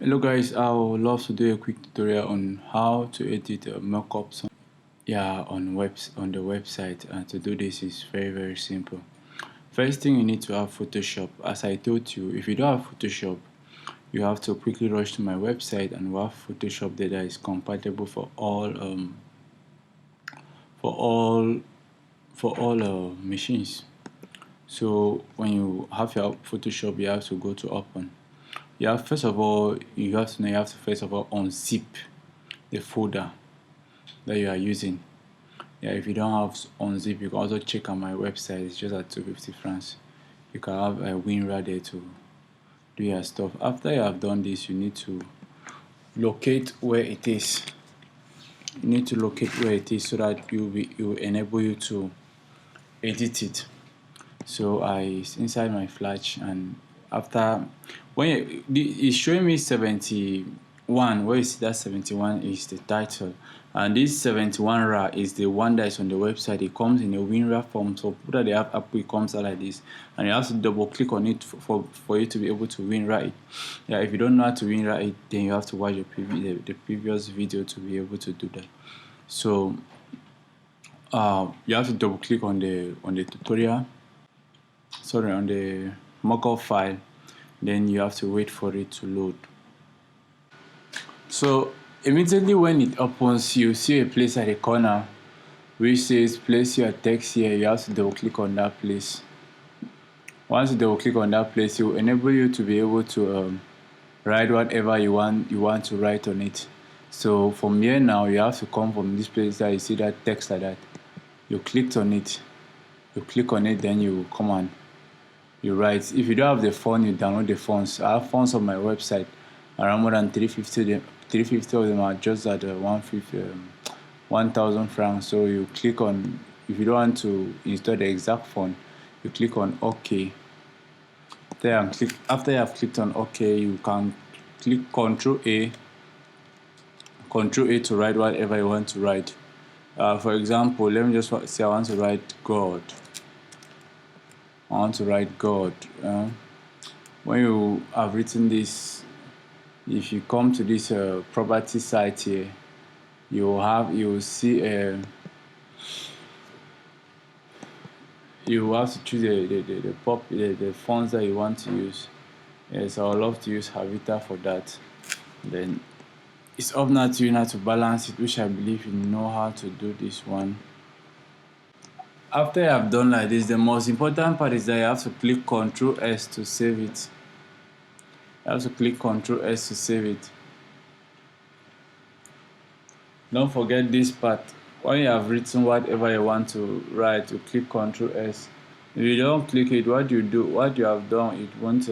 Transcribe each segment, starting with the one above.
Hello guys, I would love to do a quick tutorial on how to edit mockups on the website, and to do this is very simple. First thing, you need to have Photoshop. As I told you, if you don't have Photoshop, you have to quickly rush to my website and we have Photoshop there that is compatible for all machines. So when you have your Photoshop, you have to go to open. You have first of all first of all unzip the folder that you are using. If you don't have unzip, you can also check on my website. It's just at 250 francs. You can have a WinRAR there to do your stuff. After you have done this, you need to locate where it is. You need to locate where it is so that it will enable you to edit it. So it's inside my Flash, and after when it's showing me 71, where you see that 71 is the title, and this 71 RAR is the one that is on the website. It comes in a WinRAR form, so put that the app it comes out like this, and you have to double click on it for you to be able to WinRAR it. If you don't know how to WinRAR it, then you have to watch the previous video to be able to do that. So you have to double click on the tutorial, on the mockup file, then you have to wait for it to load. So immediately when it opens, you see a place at the corner which says place your text here. You have to double click on that place. Once you double click on that place, it will enable you to be able to write whatever you want to write on it. So from here now, you have to come from this place that you see that text like that. You clicked on it, then you come on, you write. If you don't have the font, you download the fonts. I have fonts on my website, around more than 350 of them are just at 1,000 francs. So you click on, if you don't want to install the exact font, you click on OK there, and after you have clicked on OK, you can click Ctrl A to write whatever you want to write. For example, let me just say I want to write God. When you have written this, if you come to this property site here, you will see you have to choose the fonts that you want to use. Yes, I would love to use Havita for that. Then it's up now to you now to balance it, which I believe you know how to do this one. After you have done like this, the most important part is that you have to click Ctrl S to save it. Don't forget this part. When you have written whatever you want to write, you click Ctrl S. If you don't click it, what you have done, it won't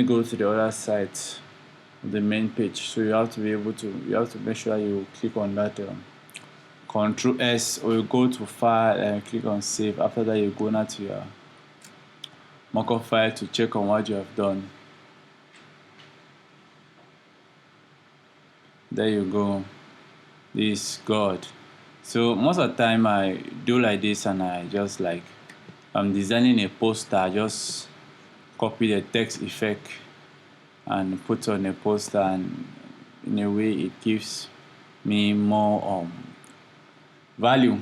go to the other side, the main page. So you have to make sure you click on that Ctrl S, or you go to file and click on save. After that, you go now to your mockup file to check on what you have done. There you go. This is God. So most of the time I do like this, and I'm designing a poster. I just copy the text effect and put on a poster, and in a way it gives me more value.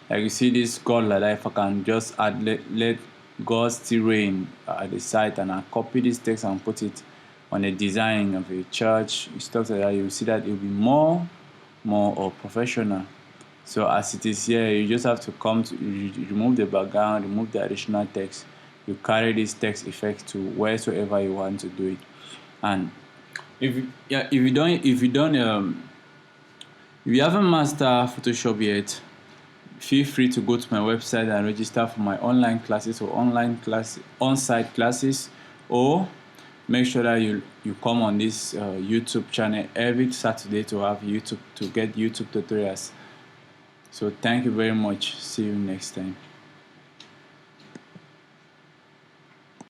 Like you see this God like that, if I can just add let God still reign at the site, and I copy this text and put it on a design of a church, stuff like that, you will see that it will be more professional. So as it is here, you just have to remove the background, remove the additional text. You carry this text effect to wheresoever you want to do it. And if you haven't mastered Photoshop yet, feel free to go to my website and register for my online classes or on-site classes, or make sure that you come on this YouTube channel every Saturday to get YouTube tutorials. So thank you very much. See you next time.